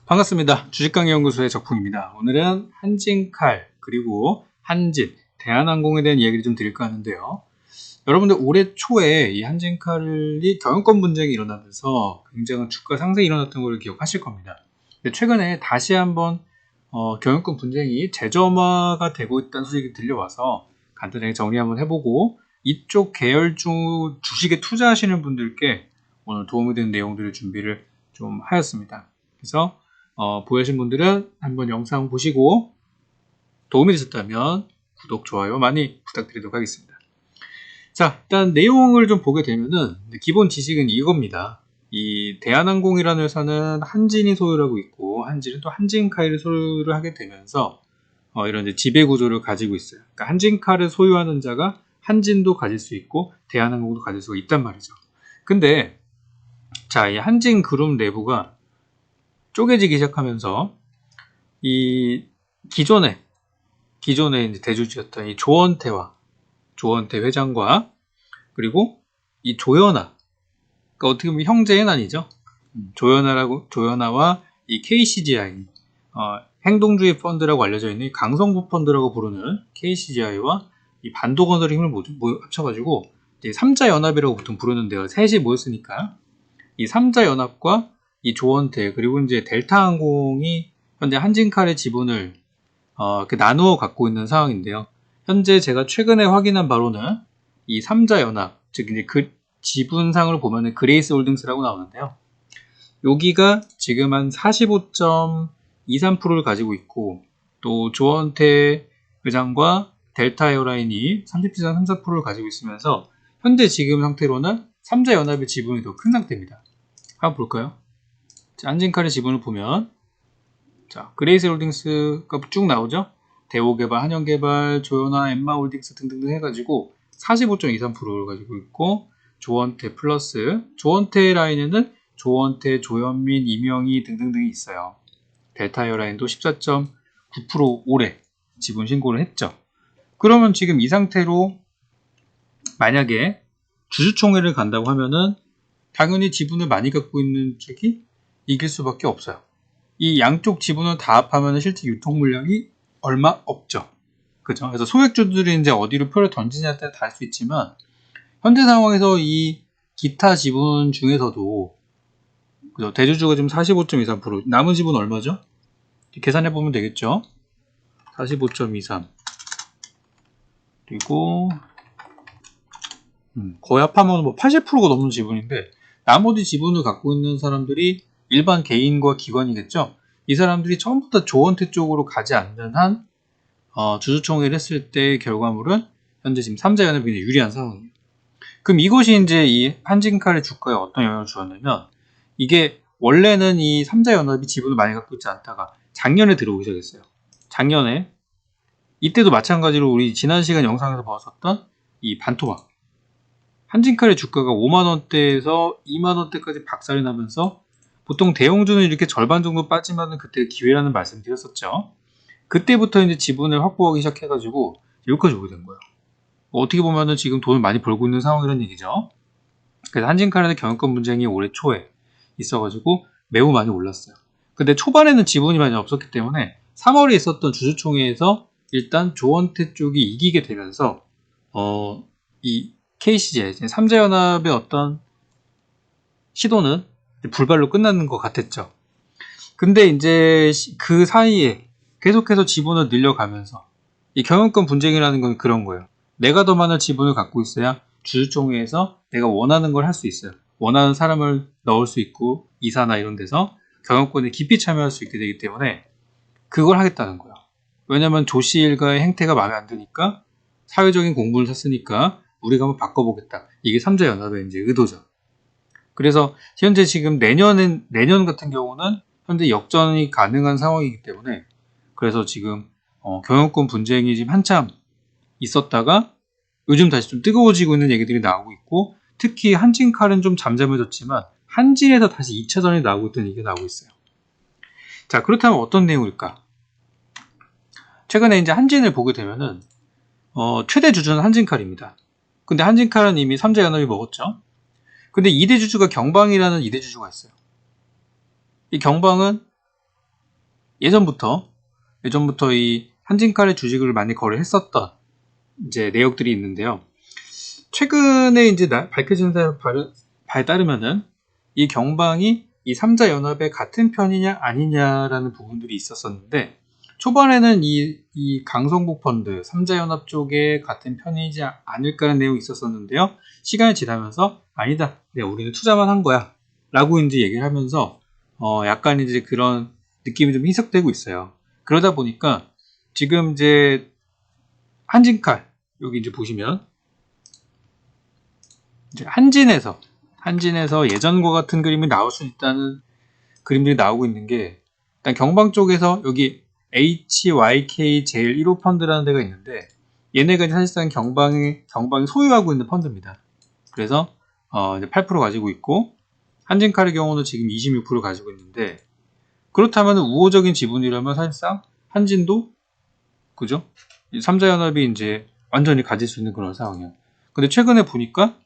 반갑습니다. 주식강의연구소의 적풍입니다. 오늘은 한진칼 그리고 한진, 대한항공에 대한 이야기를 좀 드릴까 하는데요. 여러분들 올해 초에 이 한진칼이 경영권 분쟁이 일어나면서 굉장한 주가 상승이 일어났던 걸 기억하실 겁니다. 근데 최근에 다시 한번 경영권 분쟁이 재점화가 되고 있다는 소식이 들려와서 간단하게 정리 한번 해보고 이쪽 계열 중 주식에 투자하시는 분들께 오늘 도움이 되는 내용들을 준비를 좀 하였습니다. 그래서 보유하신 분들은 한번 영상 보시고 도움이 되셨다면 구독, 좋아요 많이 부탁드리도록 하겠습니다. 자, 일단 내용을 좀 보게 되면은 기본 지식은 이겁니다. 이 대한항공이라는 회사는 한진이 소유를 하고 있고 한진은 또 한진칼을 소유를 하게 되면서 이런 이제 지배 구조를 가지고 있어요. 그러니까 한진칼을 소유하는 자가 한진도 가질 수 있고 대한항공도 가질 수가 있단 말이죠. 근데 자, 이 한진 그룹 내부가 쪼개지기 시작하면서 이 기존에 이제 대주주였던 이 조원태 회장과 그리고 이 조연아, 그러니까 어떻게 보면 형제는 아니죠. 조연아와 이 KCGI, 행동주의 펀드라고 알려져 있는 강성구 펀드라고 부르는 KCGI와 이 반도건설의 힘을 합쳐가지고 이제 3자 연합이라고 보통 부르는데요. 셋이 모였으니까 이 3자 연합과 이 조원태 그리고 이제 델타항공이 현재 한진칼의 지분을 이렇게 나누어 갖고 있는 상황인데요. 현재 제가 최근에 확인한 바로는 이 3자 연합, 즉 이제 그 지분상을 보면은 그레이스 홀딩스라고 나오는데요. 여기가 지금 한 45.23%를 가지고 있고 또 조원태 회장과 델타 에어라인이 37.34%를 가지고 있으면서 현재 지금 상태로는 3자 연합의 지분이 더 큰 상태입니다. 한번 볼까요? 자, 한진칼의 지분을 보면 자, 그레이스 홀딩스가 쭉 나오죠? 대우개발, 한영개발, 조연아, 엠마홀딩스 등등등 해가지고 45.23%를 가지고 있고 조원태 플러스 조원태 라인에는 조원태, 조현민, 이명희 등등등이 있어요. 델타 에어라인도 14.9% 올해 지분 신고를 했죠. 그러면 지금 이 상태로 만약에 주주총회를 간다고 하면은 당연히 지분을 많이 갖고 있는 쪽이 이길 수밖에 없어요. 이 양쪽 지분을 다 합하면 실제 유통 물량이 얼마 없죠. 그죠? 그래서 소액주들이 이제 어디로 표를 던지냐에 따라 다를 수 있지만 현재 상황에서 이 기타 지분 중에서도 그죠? 대주주가 지금 45.23%, 남은 지분 얼마죠? 계산해 보면 되겠죠. 45.23 그리고 거의 합하면 뭐 80%가 넘는 지분인데 나머지 지분을 갖고 있는 사람들이 일반 개인과 기관이겠죠. 이 사람들이 처음부터 조원태 쪽으로 가지 않는 한 주주총회를 했을 때의 결과물은 현재 지금 3자 연합이 굉장히 유리한 상황이에요. 그럼 이것이 이제 이 한진칼의 주가에 어떤 영향을 주었냐면 이게 원래는 이 3자 연합이 지분을 많이 갖고 있지 않다가 작년에 들어오기 시작했어요. 작년에 이때도 마찬가지로 우리 지난 시간 영상에서 보았었던 이 반토막 한진칼의 주가가 5만원대에서 2만원대까지 박살이 나면서 보통 대형주는 이렇게 절반 정도 빠지면 그때 기회라는 말씀 드렸었죠. 그때부터 이제 지분을 확보하기 시작해가지고 여기까지 오게 된 거예요. 어떻게 보면은 지금 돈을 많이 벌고 있는 상황이라는 얘기죠. 그래서 한진칼의 경영권 분쟁이 올해 초에 있어가지고 매우 많이 올랐어요. 근데 초반에는 지분이 많이 없었기 때문에 3월에 있었던 주주총회에서 일단 조원태 쪽이 이기게 되면서 이 KCJ 3자연합의 어떤 시도는 불발로 끝나는 것 같았죠. 근데 이제 그 사이에 계속해서 지분을 늘려가면서 이 경영권 분쟁이라는 건 그런 거예요. 내가 더 많은 지분을 갖고 있어야 주주총회에서 내가 원하는 걸 할 수 있어요. 원하는 사람을 넣을 수 있고 이사나 이런 데서 경영권에 깊이 참여할 수 있게 되기 때문에 그걸 하겠다는 거예요. 왜냐면 조씨 일가의 행태가 마음에 안 드니까 사회적인 공분을 샀으니까 우리가 한번 바꿔보겠다. 이게 3자 연합의 이제 의도죠. 그래서 현재 지금 내년 같은 경우는 현재 역전이 가능한 상황이기 때문에 그래서 지금 경영권 분쟁이 지금 한참 있었다가 요즘 다시 좀 뜨거워지고 있는 얘기들이 나오고 있고 특히 한진칼은 좀 잠잠해졌지만 한진에서 다시 2차전이 나오고 있다는 얘기가 나오고 있어요. 자, 그렇다면 어떤 내용일까? 최근에 이제 한진을 보게 되면은 최대 주주는 한진칼입니다. 근데 한진칼은 이미 3자 연합이 먹었죠. 근데 2대 주주가 경방이라는 2대 주주가 있어요. 이 경방은 예전부터 이 한진칼의 주식을 많이 거래했었던 이제 내역들이 있는데요. 최근에 이제 밝혀진 바에 따르면은 이 경방이 이 3자 연합의 같은 편이냐 아니냐라는 부분들이 있었었는데, 초반에는 이 강성복 펀드 3자 연합 쪽에 같은 편이지 않을까라는 내용이 있었었는데요. 시간이 지나면서 아니다, 우리는 투자만 한 거야 라고 이제 얘기를 하면서 약간 이제 그런 느낌이 좀 희석되고 있어요. 그러다 보니까 지금 이제 한진칼, 여기 이제 보시면 이제 한진에서 예전과 같은 그림이 나올 수 있다는 그림들이 나오고 있는 게, 일단 경방 쪽에서 여기 HYK 제일 1호 펀드라는 데가 있는데, 얘네가 사실상 경방이 소유하고 있는 펀드입니다. 그래서 이제 8% 가지고 있고, 한진칼의 경우는 지금 26% 가지고 있는데, 그렇다면 우호적인 지분이라면 사실상 한진도, 그죠? 3자연합이 이제 완전히 가질 수 있는 그런 상황이에요. 근데 최근에 보니까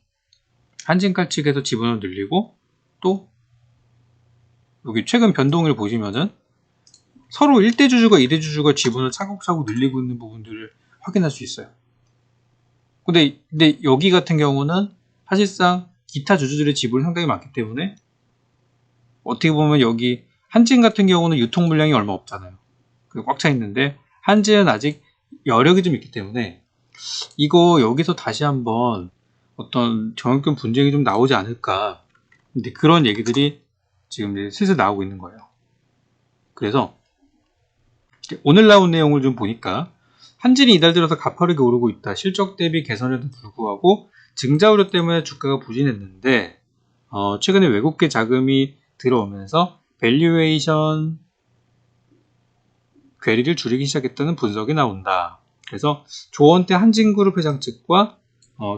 한진칼 측에서 지분을 늘리고, 또 여기 최근 변동을 보시면은 서로 1대 주주가 2대 주주가 지분을 차곡차곡 늘리고 있는 부분들을 확인할 수 있어요. 근데 여기 같은 경우는 사실상 기타 주주들의 지분이 상당히 많기 때문에, 어떻게 보면 여기 한진 같은 경우는 유통 물량이 얼마 없잖아요. 꽉 차 있는데 한진은 아직 여력이 좀 있기 때문에, 이거 여기서 다시 한번 어떤 정액권 분쟁이 좀 나오지 않을까. 근데 그런 얘기들이 지금 이제 슬슬 나오고 있는 거예요. 그래서 오늘 나온 내용을 좀 보니까, 한진이 이달 들어서 가파르게 오르고 있다. 실적 대비 개선에도 불구하고 증자 우려 때문에 주가가 부진했는데, 최근에 외국계 자금이 들어오면서 밸류에이션 괴리를 줄이기 시작했다는 분석이 나온다. 그래서 조원태 한진그룹 회장 측과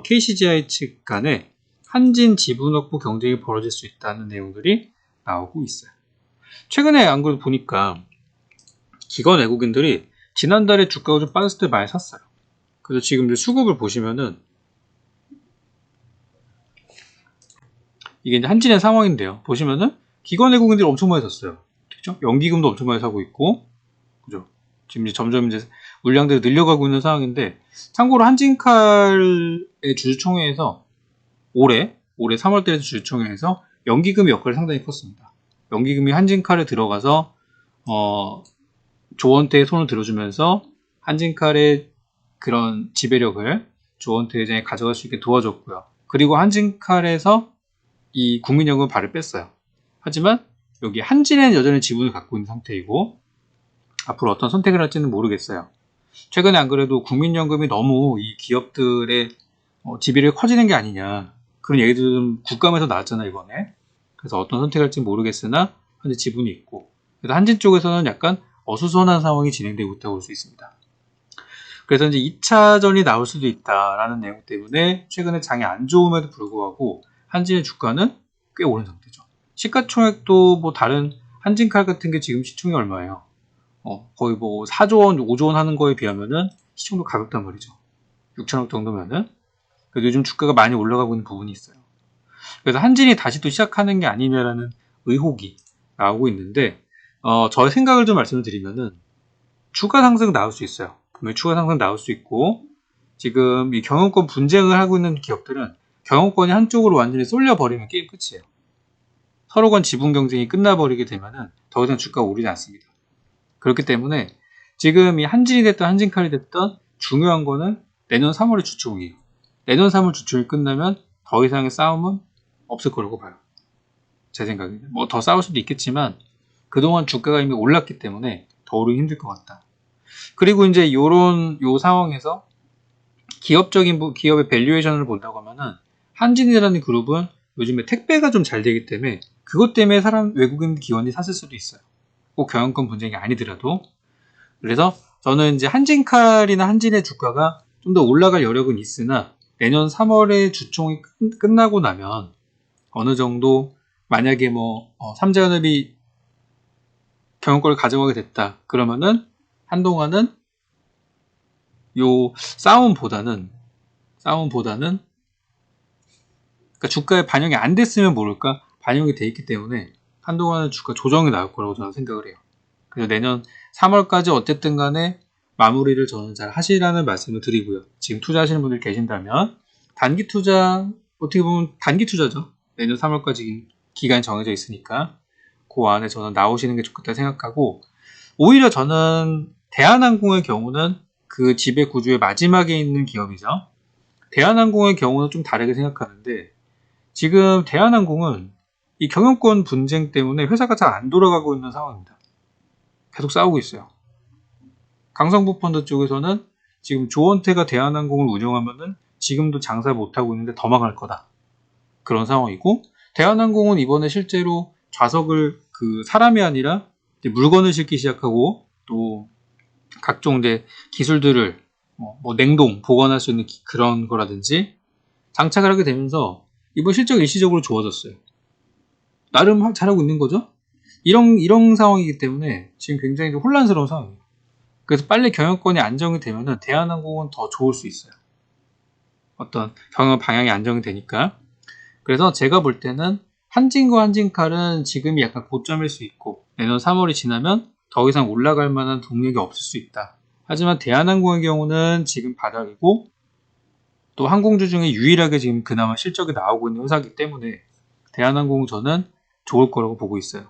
KCGI 측 간에 한진 지분 확보 경쟁이 벌어질 수 있다는 내용들이 나오고 있어요. 최근에 안 그래도 보니까 기관 외국인들이 지난달에 주가가 좀 빠졌을 때 많이 샀어요. 그래서 지금 수급을 보시면은 이게 이제 한진의 상황인데요. 보시면은 기관 외국인들이 엄청 많이 샀어요. 그죠? 연기금도 엄청 많이 사고 있고, 그죠? 지금 이제 점점 이제 물량들이 늘려가고 있는 상황인데, 참고로 한진칼의 주주총회에서 올해 3월달에 주주총회에서 연기금의 역할이 상당히 컸습니다. 연기금이 한진칼에 들어가서 조원태의 손을 들어주면서 한진칼의 그런 지배력을 조원태 회장이 가져갈 수 있게 도와줬고요. 그리고 한진칼에서 이 국민연금 발을 뺐어요. 하지만 여기 한진은 여전히 지분을 갖고 있는 상태이고, 앞으로 어떤 선택을 할지는 모르겠어요. 최근에 안 그래도 국민연금이 너무 이 기업들의 지배력이 커지는 게 아니냐, 그런 얘기도 좀 국감에서 나왔잖아요, 이번에. 그래서 어떤 선택을 할지 모르겠으나 현재 지분이 있고, 그래서 한진 쪽에서는 약간 어수선한 상황이 진행되고 있다고 볼 수 있습니다. 그래서 이제 2차전이 나올 수도 있다라는 내용 때문에 최근에 장이 안 좋음에도 불구하고 한진의 주가는 꽤 오른 상태죠. 시가총액도 뭐 다른 한진칼 같은 게 지금 시총이 얼마예요? 거의 뭐 4조 원, 5조 원 하는 거에 비하면은 시총도 가볍단 말이죠. 6천억 정도면은. 그래도 요즘 주가가 많이 올라가고 있는 부분이 있어요. 그래서 한진이 다시 또 시작하는 게 아니냐라는 의혹이 나오고 있는데, 저의 생각을 좀 말씀을 드리면은 추가 상승 나올 수 있어요. 분명히 추가 상승 나올 수 있고, 지금 이 경영권 분쟁을 하고 있는 기업들은 경영권이 한쪽으로 완전히 쏠려버리면 게임 끝이에요. 서로 간 지분 경쟁이 끝나버리게 되면은 더 이상 주가가 오르지 않습니다. 그렇기 때문에 지금 이 한진이 됐든 한진칼이 됐든 중요한 거는 내년 3월의 주총이에요. 내년 3월 주총이 끝나면 더 이상의 싸움은 없을 거라고 봐요. 제 생각에는. 뭐 더 싸울 수도 있겠지만 그동안 주가가 이미 올랐기 때문에 더 오르기 힘들 것 같다. 그리고 이제 요 상황에서 기업의 밸류에이션을 본다고 하면은, 한진이라는 그룹은 요즘에 택배가 좀 잘 되기 때문에 그것 때문에 외국인 기관이 샀을 수도 있어요. 꼭 경영권 분쟁이 아니더라도. 그래서 저는 이제 한진칼이나 한진의 주가가 좀 더 올라갈 여력은 있으나, 내년 3월에 주총이 끝나고 나면 어느 정도, 만약에 뭐 3자연합이 경영권을 가져가게 됐다 그러면은 한동안은 요 싸움보다는 그러니까 주가에 반영이 안 됐으면 모를까 반영이 돼 있기 때문에 한동안은 주가 조정이 나올 거라고 저는 생각을 해요. 그래서 내년 3월까지 어쨌든 간에 마무리를 저는 잘 하시라는 말씀을 드리고요. 지금 투자하시는 분들 계신다면 단기 투자, 어떻게 보면 단기 투자죠. 내년 3월까지 기간이 정해져 있으니까 그 안에 저는 나오시는 게 좋겠다 생각하고, 오히려 저는 대한항공의 경우는 그 지배 구조의 마지막에 있는 기업이죠. 대한항공의 경우는 좀 다르게 생각하는데, 지금 대한항공은 이 경영권 분쟁 때문에 회사가 잘 안 돌아가고 있는 상황입니다. 계속 싸우고 있어요. 강성부 펀드 쪽에서는 지금 조원태가 대한항공을 운영하면은 지금도 장사 못하고 있는데 더 망할 거다. 그런 상황이고, 대한항공은 이번에 실제로 좌석을 그 사람이 아니라 물건을 싣기 시작하고, 또 각종 이제 기술들을 뭐 냉동 보관할 수 있는 그런 거라든지 장착을 하게 되면서 이번 실적이 일시적으로 좋아졌어요. 나름 잘하고 있는 거죠. 이런 상황이기 때문에 지금 굉장히 좀 혼란스러운 상황이에요. 그래서 빨리 경영권이 안정이 되면은 대한항공은 더 좋을 수 있어요. 어떤 경영 방향이 안정이 되니까. 그래서 제가 볼 때는 한진과 한진칼은 지금이 약간 고점일 수 있고, 내년 3월이 지나면 더 이상 올라갈 만한 동력이 없을 수 있다. 하지만 대한항공의 경우는 지금 바닥이고, 또 항공주 중에 유일하게 지금 그나마 실적이 나오고 있는 회사이기 때문에 대한항공은 저는 좋을 거라고 보고 있어요.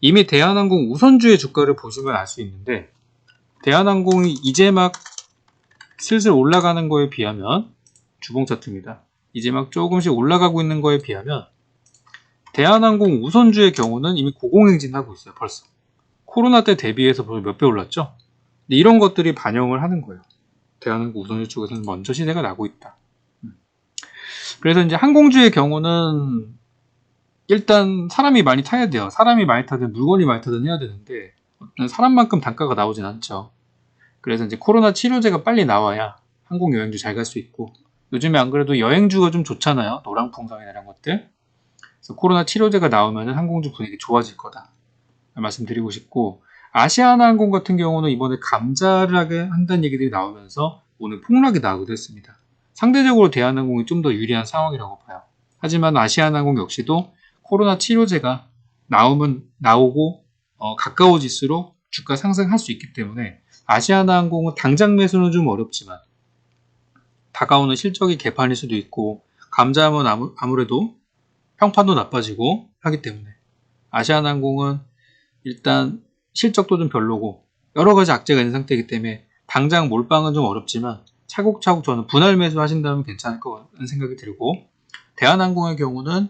이미 대한항공 우선주의 주가를 보시면 알 수 있는데, 대한항공이 이제 막 슬슬 올라가는 거에 비하면, 주봉 차트입니다. 이제 막 조금씩 올라가고 있는 거에 비하면 대한항공 우선주의 경우는 이미 고공행진하고 있어요. 벌써 코로나 때 대비해서 벌써 몇 배 올랐죠. 근데 이런 것들이 반영을 하는 거예요. 대한항공 우선주 쪽에서는 먼저 시세가 나고 있다. 그래서 이제 항공주의 경우는 일단 사람이 많이 타야 돼요. 사람이 많이 타든 물건이 많이 타든 해야 되는데 사람만큼 단가가 나오진 않죠. 그래서 이제 코로나 치료제가 빨리 나와야 항공 여행주 잘 갈 수 있고, 요즘에 안 그래도 여행주가 좀 좋잖아요. 노랑풍선이나 이런 것들. 그래서 코로나 치료제가 나오면 항공주 분위기 좋아질 거다 말씀드리고 싶고, 아시아나항공 같은 경우는 이번에 감자를 한다는 얘기들이 나오면서 오늘 폭락이 나오기도 했습니다. 상대적으로 대한항공이 좀 더 유리한 상황이라고 봐요. 하지만 아시아나항공 역시도 코로나 치료제가 나오고 가까워질수록 주가 상승할 수 있기 때문에 아시아나항공은 당장 매수는 좀 어렵지만 다가오는 실적이 개판일 수도 있고, 감자하면 아무래도 평판도 나빠지고 하기 때문에 아시아나항공은 일단 실적도 좀 별로고 여러 가지 악재가 있는 상태이기 때문에 당장 몰빵은 좀 어렵지만 차곡차곡 저는 분할 매수 하신다면 괜찮을 것 같은 생각이 들고, 대한항공의 경우는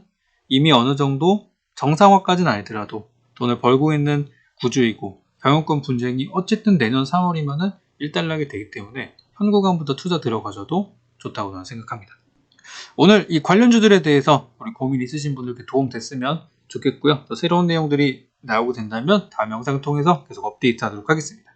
이미 어느 정도 정상화까지는 아니더라도 돈을 벌고 있는 구조이고, 경영권 분쟁이 어쨌든 내년 3월이면은 일단락이 되기 때문에 현구간부터 투자 들어가셔도 좋다고 저는 생각합니다. 오늘 이 관련주들에 대해서 우리 고민 있으신 분들께 도움 됐으면 좋겠고요. 또 새로운 내용들이 나오게 된다면 다음 영상을 통해서 계속 업데이트 하도록 하겠습니다.